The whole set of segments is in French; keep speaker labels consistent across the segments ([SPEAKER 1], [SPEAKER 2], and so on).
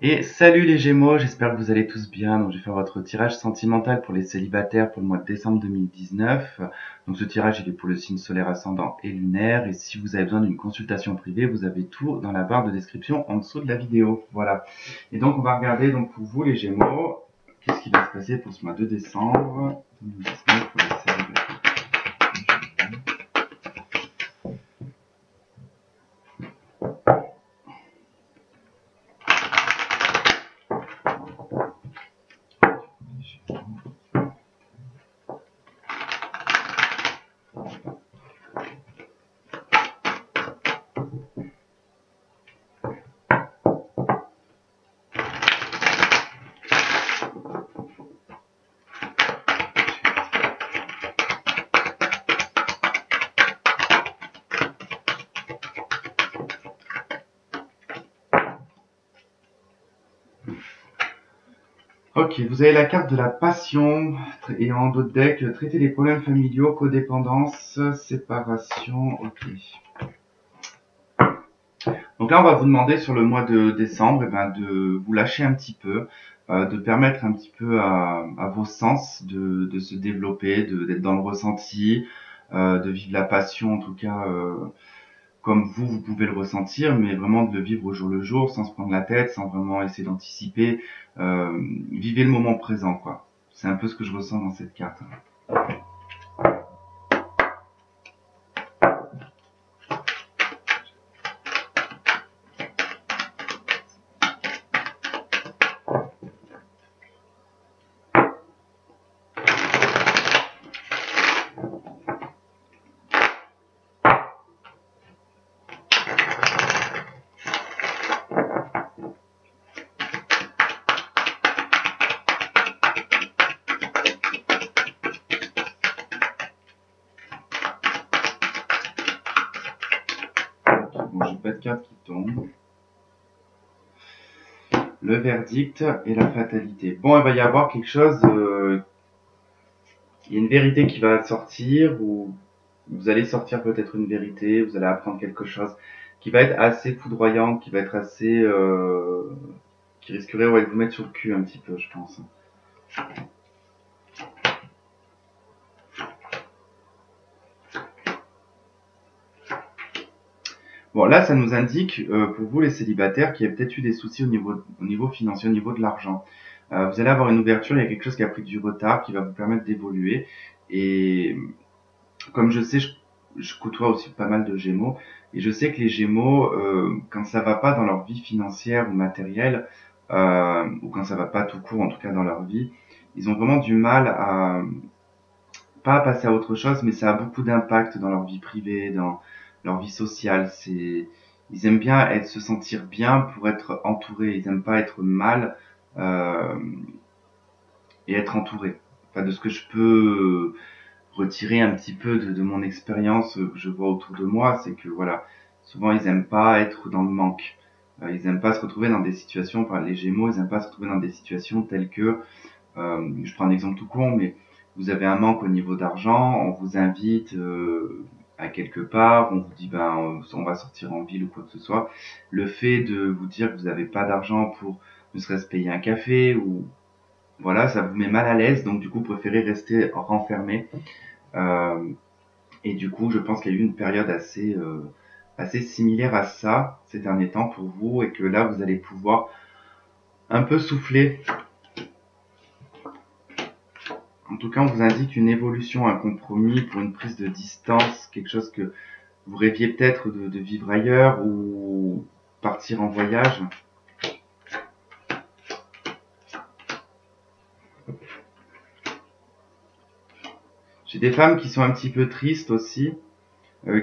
[SPEAKER 1] Et salut les Gémeaux, j'espère que vous allez tous bien. Donc je vais faire votre tirage sentimental pour les célibataires pour le mois de décembre 2019. Donc ce tirage il est pour le signe solaire ascendant et lunaire. Et si vous avez besoin d'une consultation privée, vous avez tout dans la barre de description en dessous de la vidéo. Voilà. Et donc on va regarder donc pour vous les Gémeaux, qu'est-ce qui va se passer pour ce mois de décembre 2019 pour les célibataires. Ok, vous avez la carte de la passion et en d'autres decks, traiter les problèmes familiaux, codépendance, séparation, ok. Donc là, on va vous demander sur le mois de décembre de vous lâcher un petit peu, de permettre un petit peu à vos sens de se développer, d'être dans le ressenti, de vivre la passion en tout cas comme vous pouvez le ressentir, mais vraiment de le vivre au jour le jour, sans se prendre la tête, sans vraiment essayer d'anticiper. Vivez le moment présent, quoi. C'est un peu ce que je ressens dans cette carte. Bon, j'ai pas de carte qui tombe. Le verdict et la fatalité. Bon, il va y avoir quelque chose, il y a une vérité qui va sortir, ou vous allez sortir peut-être une vérité, vous allez apprendre quelque chose qui va être assez foudroyant, qui va être assez, qui risquerait de vous mettre sur le cul un petit peu, je pense. Bon, là, ça nous indique, pour vous les célibataires, qu'il y a peut-être eu des soucis au niveau financier, au niveau de l'argent. Vous allez avoir une ouverture, il y a quelque chose qui a pris du retard, qui va vous permettre d'évoluer. Et comme je sais, je côtoie aussi pas mal de Gémeaux, et je sais que les Gémeaux, quand ça va pas dans leur vie financière ou matérielle, ou quand ça va pas tout court, en tout cas dans leur vie, ils ont vraiment du mal à pas à passer à autre chose, mais ça a beaucoup d'impact dans leur vie privée, dans leur vie sociale. Ils aiment bien se sentir bien pour être entourés. Ils aiment pas être mal euh, et être entourés. Enfin, de ce que je peux retirer un petit peu de mon expérience que je vois autour de moi, c'est que voilà, souvent ils aiment pas être dans le manque. Ils aiment pas se retrouver dans des situations, enfin les Gémeaux, ils aiment pas se retrouver dans des situations telles que, je prends un exemple tout con, mais vous avez un manque au niveau d'argent, on vous invite à quelque part, on vous dit on va sortir en ville ou quoi que ce soit. Le fait de vous dire que vous n'avez pas d'argent pour ne serait-ce payer un café ou voilà, ça vous met mal à l'aise, donc du coup vous préférez rester renfermé. Euh, et du coup, je pense qu'il y a eu une période assez similaire à ça ces derniers temps pour vous, et que là, vous allez pouvoir un peu souffler. En tout cas, on vous indique une évolution, un compromis pour une prise de distance, quelque chose que vous rêviez peut-être de vivre ailleurs ou partir en voyage. J'ai des femmes qui sont un petit peu tristes aussi,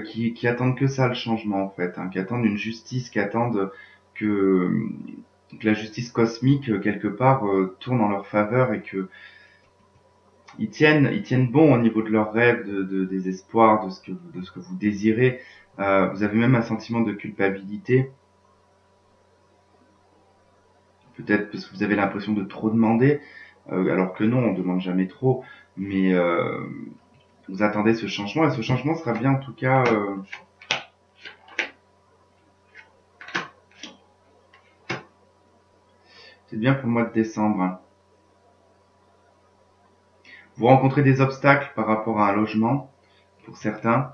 [SPEAKER 1] qui attendent que ça, le changement en fait, hein, qui attendent une justice, qui attendent que, que la justice cosmique, quelque part, tourne en leur faveur, et que ils tiennent bon au niveau de leurs rêves, des espoirs, de ce que vous désirez. Vous avez même un sentiment de culpabilité, peut-être parce que vous avez l'impression de trop demander, alors que non, on demande jamais trop, mais vous attendez ce changement, et ce changement sera bien en tout cas. C'est bien pour le mois de décembre, hein. Vous rencontrez des obstacles par rapport à un logement, pour certains.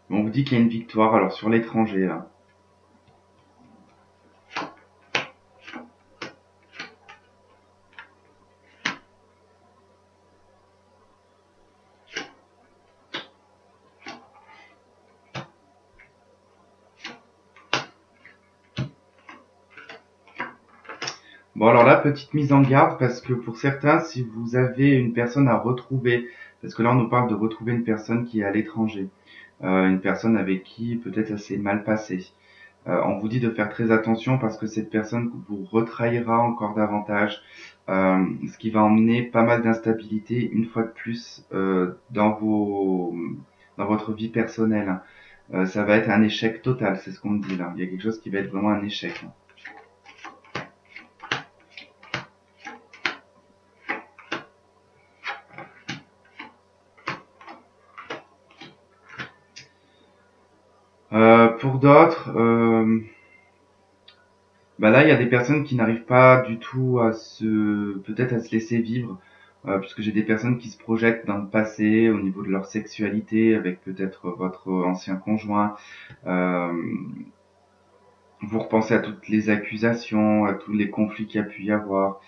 [SPEAKER 1] On vous dit qu'il y a une victoire, alors sur l'étranger, là. Bon, alors là, petite mise en garde, parce que pour certains, si vous avez une personne à retrouver, parce que là, on nous parle de retrouver une personne qui est à l'étranger, une personne avec qui peut-être ça s'est mal passé. On vous dit de faire très attention parce que cette personne vous retrahira encore davantage, ce qui va emmener pas mal d'instabilité une fois de plus dans votre vie personnelle. Ça va être un échec total, c'est ce qu'on me dit là. Il y a quelque chose qui va être vraiment un échec. Pour d'autres, bah là, il y a des personnes qui n'arrivent pas du tout peut-être à se laisser vivre, puisque j'ai des personnes qui se projettent dans le passé au niveau de leur sexualité avec peut-être votre ancien conjoint. Euh, Vous repensez à toutes les accusations, à tous les conflits qu'il y a pu y avoir,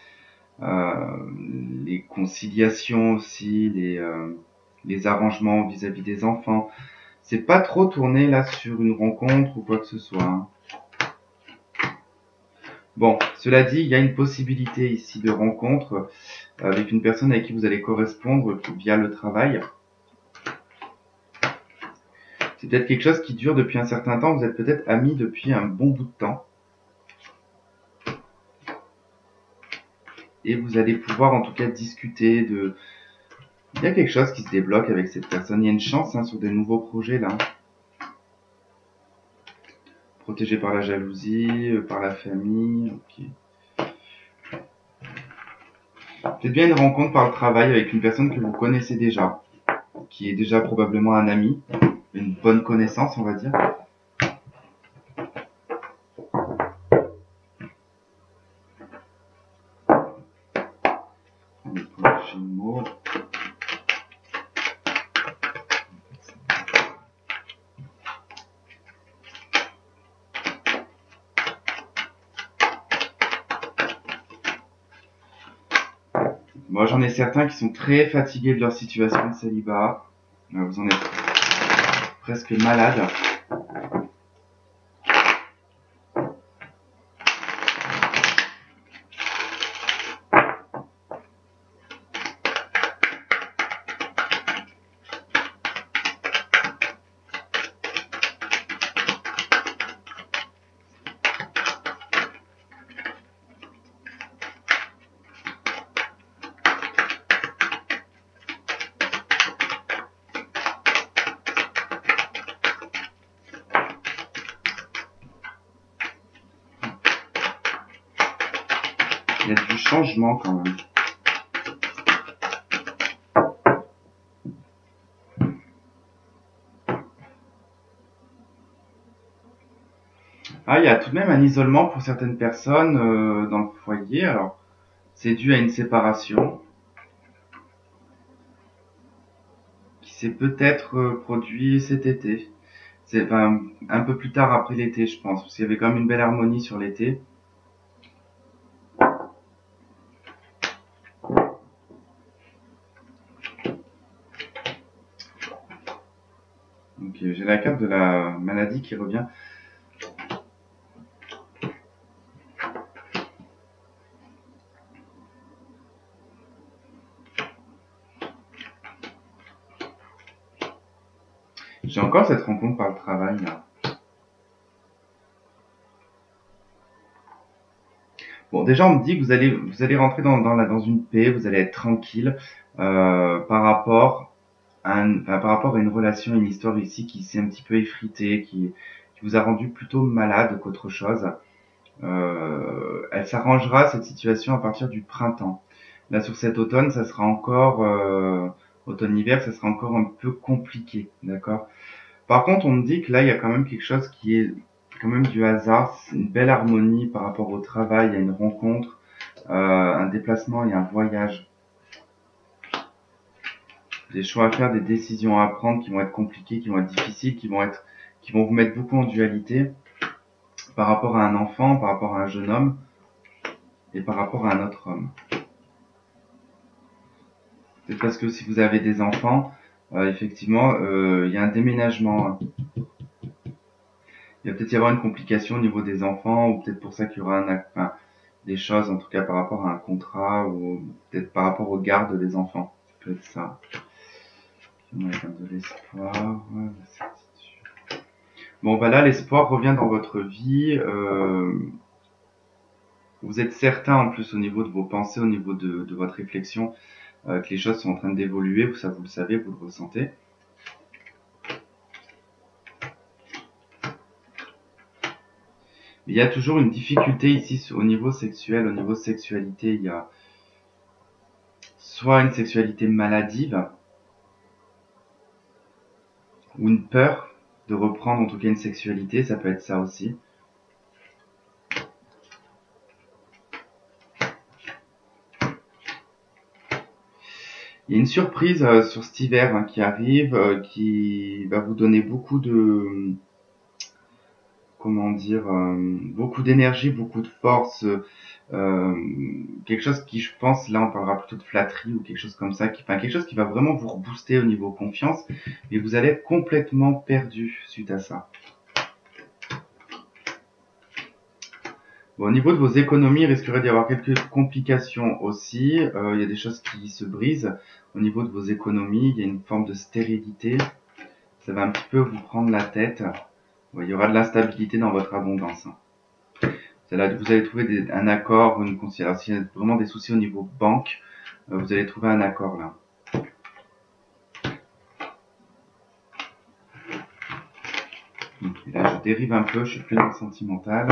[SPEAKER 1] les conciliations aussi, les arrangements vis-à-vis des enfants. C'est pas trop tourné là sur une rencontre ou quoi que ce soit, hein. Bon, cela dit, il y a une possibilité ici de rencontre avec une personne avec qui vous allez correspondre via le travail. C'est peut-être quelque chose qui dure depuis un certain temps, vous êtes peut-être amis depuis un bon bout de temps. Et vous allez pouvoir en tout cas discuter de... Il y a quelque chose qui se débloque avec cette personne, il y a une chance sur des nouveaux projets là. Protégé par la jalousie, par la famille, ok. Peut-être bien une rencontre par le travail avec une personne que vous connaissez déjà, qui est déjà probablement un ami, une bonne connaissance on va dire. Gémeaux. Moi, j'en ai certains qui sont très fatigués de leur situation de célibat. Vous en êtes presque malade. Il y a du changement quand même. Ah, il y a tout de même un isolement pour certaines personnes dans le foyer. Alors, c'est dû à une séparation qui s'est peut-être produit cet été. C'est enfin, un peu plus tard après l'été, je pense, parce qu'il y avait quand même une belle harmonie sur l'été. Donc, j'ai la carte de la maladie qui revient. J'ai encore cette rencontre par le travail là. Bon, déjà, on me dit que vous allez rentrer dans une paix, vous allez être tranquille par rapport par rapport à une relation, une histoire ici qui s'est un petit peu effritée, qui vous a rendu plutôt malade qu'autre chose. Elle s'arrangera cette situation à partir du printemps. Là, sur cet automne, ça sera encore automne-hiver, ça sera encore un peu compliqué, d'accord. Par contre, on me dit que là, il y a quand même quelque chose qui est quand même du hasard, c'est une belle harmonie par rapport au travail, il y a une rencontre, un déplacement et un voyage. Des choix à faire, des décisions à prendre qui vont être compliquées, qui vont être difficiles, qui vont vous mettre beaucoup en dualité par rapport à un enfant, par rapport à un jeune homme et par rapport à un autre homme. C'est parce que si vous avez des enfants, effectivement, il y a un déménagement. Il va peut-être y avoir une complication au niveau des enfants, ou peut-être pour ça qu'il y aura des choses, en tout cas par rapport à un contrat, ou peut-être par rapport aux gardes des enfants. Ça peut être ça. On va de l'espoir, la certitude. Bon, bah là, l'espoir revient dans votre vie. Vous êtes certain, en plus, au niveau de vos pensées, au niveau de votre réflexion, que les choses sont en train d'évoluer. Ça, vous le savez, vous le ressentez. Il y a toujours une difficulté ici au niveau sexuel, au niveau sexualité. Il y a soit une sexualité maladive, ou une peur de reprendre en tout cas une sexualité, ça peut être ça aussi. Il y a une surprise sur cet hiver qui arrive, qui va vous donner beaucoup de, comment dire, beaucoup d'énergie, beaucoup de force, quelque chose qui, je pense, là on parlera plutôt de flatterie ou quelque chose comme ça, quelque chose qui va vraiment vous rebooster au niveau confiance, et vous allez être complètement perdu suite à ça. Bon, au niveau de vos économies, il risquerait d'y avoir quelques complications aussi. Il y a des choses qui se brisent. Au niveau de vos économies, il y a une forme de stérilité. Ça va un petit peu vous prendre la tête. Bon, il y aura de l'instabilité dans votre abondance. Vous allez trouver un accord, une conciliation. S'il y a vraiment des soucis au niveau banque, vous allez trouver un accord là. Et là, je dérive un peu, je suis plus dans le sentimental.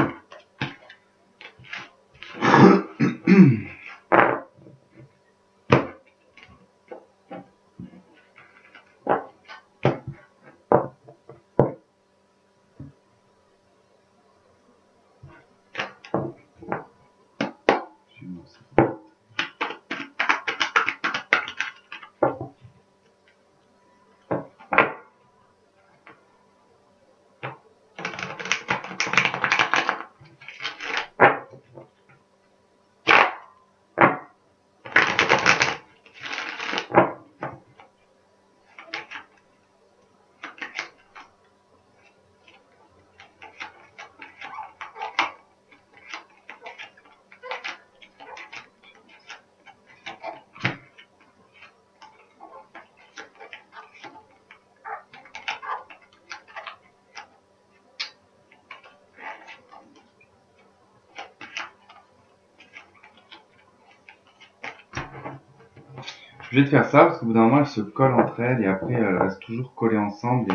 [SPEAKER 1] Je vais te faire ça parce qu'au bout d'un moment elles se collent entre elles et après elles restent toujours collées ensemble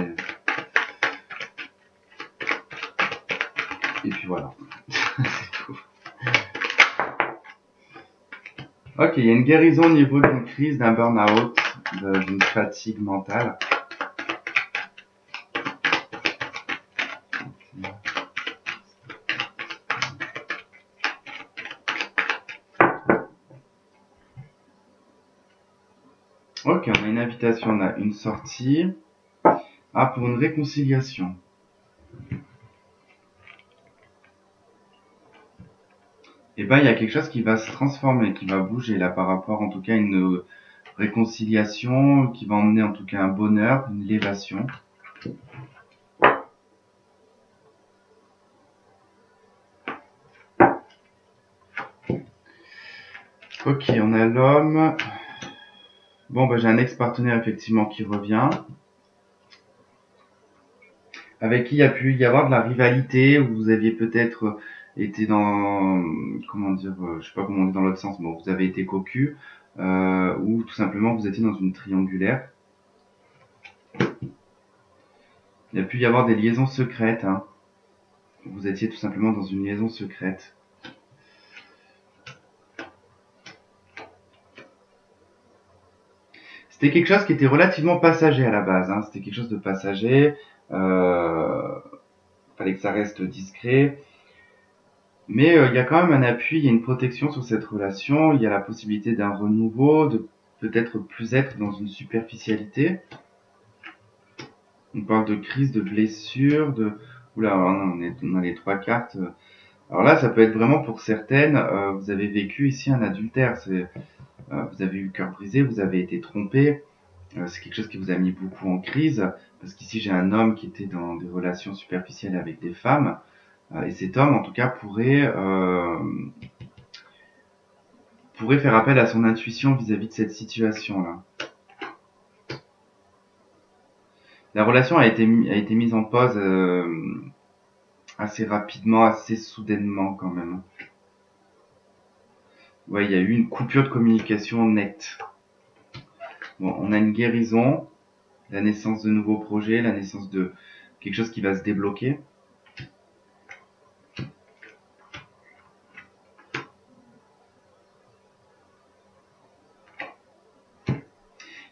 [SPEAKER 1] et puis voilà. C'est tout. Ok, il y a une guérison au niveau d'une crise, d'un burn-out, d'une fatigue mentale. Ok, on a une invitation, on a une sortie. Ah, pour une réconciliation. Et ben, il y a quelque chose qui va se transformer, qui va bouger là par rapport en tout cas à une réconciliation, qui va emmener en tout cas un bonheur, une élévation. Ok, on a l'homme. Bon, bah, j'ai un ex-partenaire effectivement qui revient. Avec qui il y a pu y avoir de la rivalité, où vous aviez peut-être été dans, comment dire, je sais pas comment on dit dans l'autre sens, bon, vous avez été cocu, ou tout simplement vous étiez dans une triangulaire. Il y a pu y avoir des liaisons secrètes, hein. Vous étiez tout simplement dans une liaison secrète. C'était quelque chose qui était relativement passager à la base, hein. C'était quelque chose de passager. fallait que ça reste discret. Mais il y a quand même un appui, il y a une protection sur cette relation, il y a la possibilité d'un renouveau, de peut-être plus être dans une superficialité. On parle de crise, de blessure, de... Oula, on est dans les 3 cartes. Alors là, ça peut être vraiment pour certaines, vous avez vécu ici un adultère, vous avez eu le cœur brisé, vous avez été trompé, c'est quelque chose qui vous a mis beaucoup en crise, parce qu'ici j'ai un homme qui était dans des relations superficielles avec des femmes, et cet homme en tout cas pourrait faire appel à son intuition vis-à-vis de cette situation-là. La relation a été mise en pause assez rapidement, assez soudainement quand même. Ouais, il y a eu une coupure de communication nette. Bon, on a une guérison, la naissance de nouveaux projets, la naissance de quelque chose qui va se débloquer.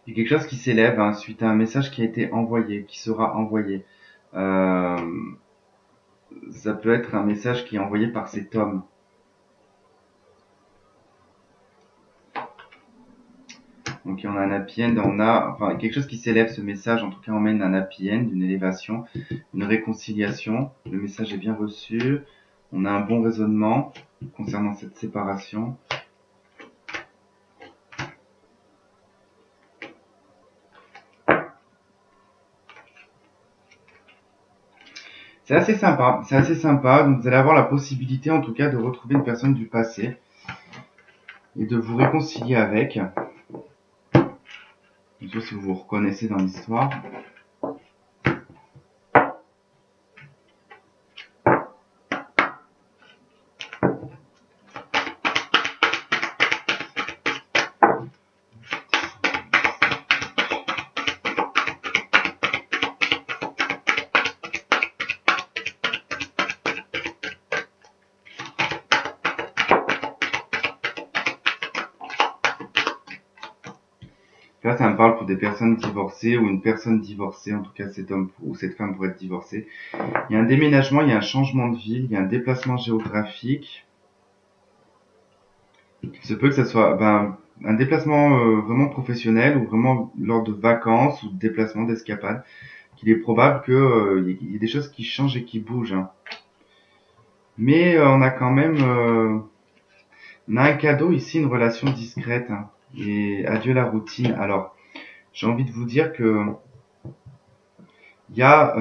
[SPEAKER 1] Il y a quelque chose qui s'élève suite à un message qui a été envoyé, qui sera envoyé. Ça peut être un message qui est envoyé par cet homme. Donc on a un happy end, on a enfin quelque chose qui s'élève, ce message en tout cas emmène un happy end, une élévation, une réconciliation. Le message est bien reçu, on a un bon raisonnement concernant cette séparation. C'est assez sympa, donc vous allez avoir la possibilité en tout cas de retrouver une personne du passé et de vous réconcilier avec. Bien sûr, si vous vous reconnaissez dans l'histoire. Là, ça me parle pour des personnes divorcées ou une personne divorcée, en tout cas cet homme ou cette femme pourrait être divorcée. Il y a un déménagement, il y a un changement de ville, il y a un déplacement géographique. Il se peut que ça soit un déplacement vraiment professionnel ou vraiment lors de vacances ou de déplacements, d'escapades, qu'il est probable qu'il y ait des choses qui changent et qui bougent. Mais on a quand même on a un cadeau ici, une relation discrète. Et adieu la routine. Alors, j'ai envie de vous dire que il y a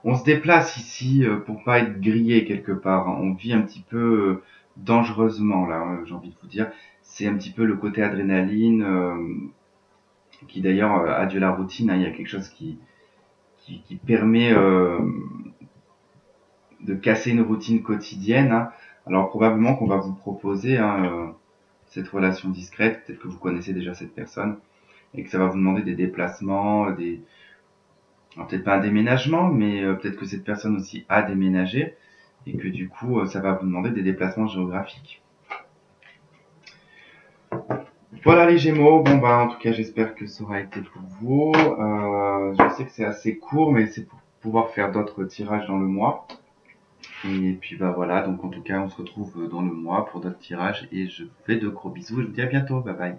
[SPEAKER 1] on se déplace ici pour pas être grillé quelque part. On vit un petit peu dangereusement là, j'ai envie de vous dire. C'est un petit peu le côté adrénaline qui d'ailleurs adieu la routine. Il y a quelque chose qui permet de casser une routine quotidienne. Alors probablement qu'on va vous proposer cette relation discrète. Peut-être que vous connaissez déjà cette personne et que ça va vous demander des déplacements, alors, peut-être pas un déménagement, mais peut-être que cette personne aussi a déménagé et que du coup ça va vous demander des déplacements géographiques. Voilà les Gémeaux, bon en tout cas j'espère que ça aura été pour vous. Je sais que c'est assez court, mais c'est pour pouvoir faire d'autres tirages dans le mois. Et puis voilà, donc en tout cas on se retrouve dans le mois pour d'autres tirages et je vous fais de gros bisous, je vous dis à bientôt, bye bye.